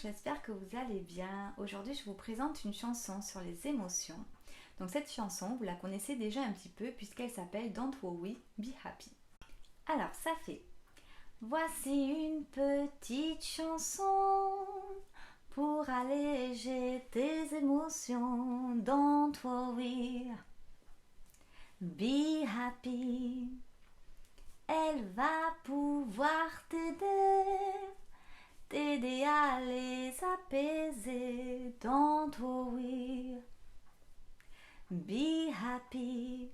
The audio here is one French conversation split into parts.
j'espère que vous allez bien. Aujourd'hui, je vous présente une chanson sur les émotions. Donc cette chanson, vous la connaissez déjà un petit peu puisqu'elle s'appelle Don't Worry, Be Happy. Alors, ça fait: voici une petite chanson pour alléger tes émotions. Don't worry, be happy. Elle va pouvoir t'aider à les apaiser. Don't worry, be happy.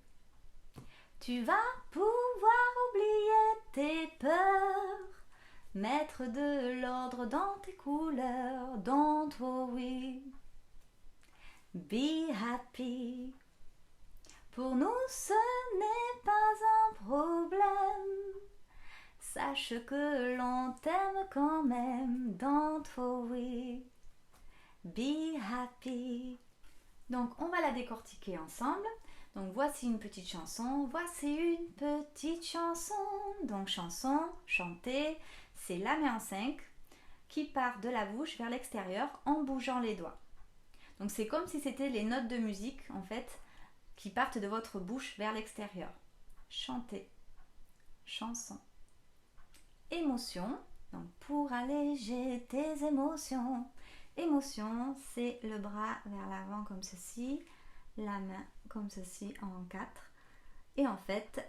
Tu vas pouvoir oublier tes peurs, mettre de l'ordre dans tes couleurs. Don't worry, be happy. Pour nous, ce n'est pas un problème. Sache que l'on t'aime quand même. Don't worry, be happy. Donc, on va la décortiquer ensemble. Donc, voici une petite chanson. Voici une petite chanson. Donc, chanson, chanter, c'est la main en 5 qui part de la bouche vers l'extérieur en bougeant les doigts. Donc, c'est comme si c'était les notes de musique, en fait, qui partent de votre bouche vers l'extérieur. Chanter, chanson. Émotion, donc pour alléger tes émotions. Émotion, c'est le bras vers l'avant comme ceci, la main comme ceci en 4. Et en fait,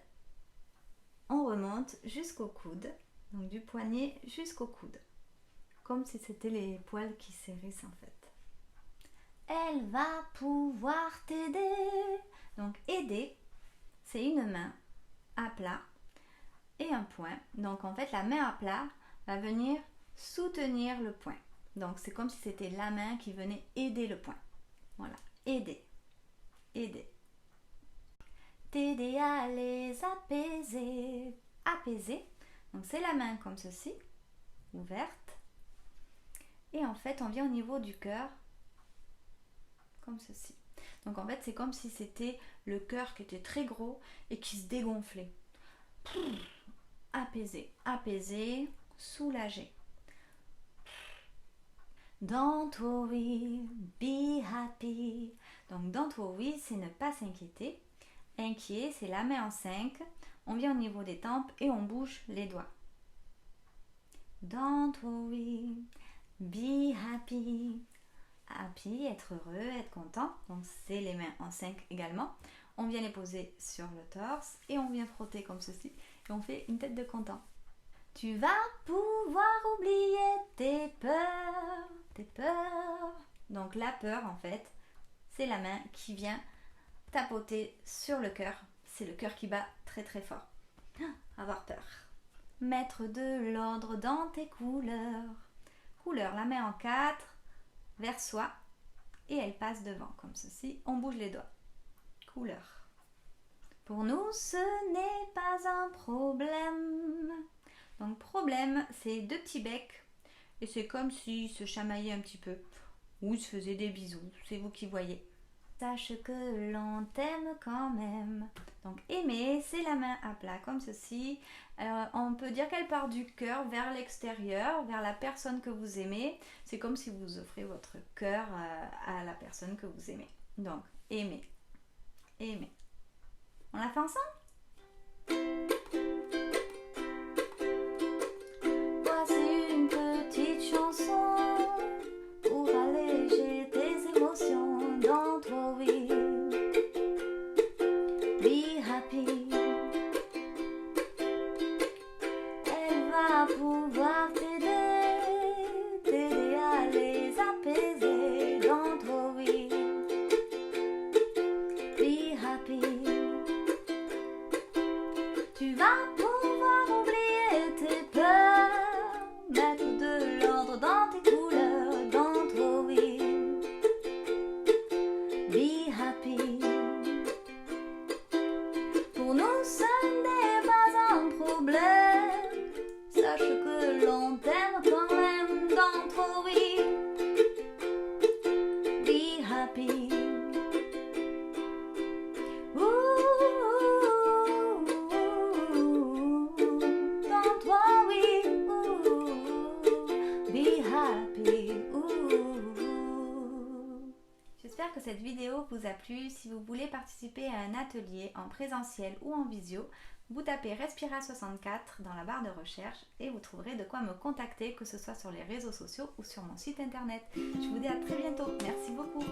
on remonte jusqu'au coude, donc du poignet jusqu'au coude. Comme si c'était les poils qui s'hérissent en fait. Elle va pouvoir t'aider. Donc aider, c'est une main à plat et un poing. Donc en fait, la main à plat va venir soutenir le poing. Donc c'est comme si c'était la main qui venait aider le poing. Voilà, aider, aider. T'aider à les apaiser. Apaiser, donc c'est la main comme ceci, ouverte. Et en fait, on vient au niveau du cœur, comme ceci. Donc en fait, c'est comme si c'était le cœur qui était très gros et qui se dégonflait. Apaiser, apaiser, soulager. Don't worry, be happy. Donc don't worry, c'est ne pas s'inquiéter. Inquiet, c'est la main en 5. On vient au niveau des tempes et on bouge les doigts. Don't worry, be happy. Happy, être heureux, être content. Donc c'est les mains en 5 également. On vient les poser sur le torse et on vient frotter comme ceci. Et on fait une tête de content. Tu vas pouvoir oublier tes peurs. Tes peurs. Donc la peur en fait, c'est la main qui vient tapoter sur le cœur. C'est le cœur qui bat très très fort. Avoir peur. Mettre de l'ordre dans tes couleurs. Couleur, la main en 4. Vers soi et elle passe devant comme ceci, on bouge les doigts. Couleur. Pour nous, ce n'est pas un problème. Donc problème, c'est deux petits becs et c'est comme s'ils se chamaillaient un petit peu ou ils se faisaient des bisous, c'est vous qui voyez. Sache que l'on t'aime quand même. Donc aimer, c'est la main à plat comme ceci. Alors, on peut dire qu'elle part du cœur vers l'extérieur, vers la personne que vous aimez. C'est comme si vous offrez votre cœur à la personne que vous aimez. Donc aimer, aimer. On la fait ensemble ? Voici une petite chanson pour alléger tes émotions. Don't worry, be happy. Elle va pouvoir t'aider à les apaiser. Don't worry, be happy. Tu vas pouvoir oublier tes peurs, mettre de l'ordre dans tes couleurs. Don't worry, be happy. Pour nous, ce n'est pas un problème. Sache que l'on t'aime quand même. Don't worry, be happy. Don't worry, be happy. J'espère que cette vidéo vous a plu. Si vous voulez participer à un atelier en présentiel ou en visio, vous tapez Respira64 dans la barre de recherche et vous trouverez de quoi me contacter, que ce soit sur les réseaux sociaux ou sur mon site internet. Je vous dis à très bientôt. Merci beaucoup.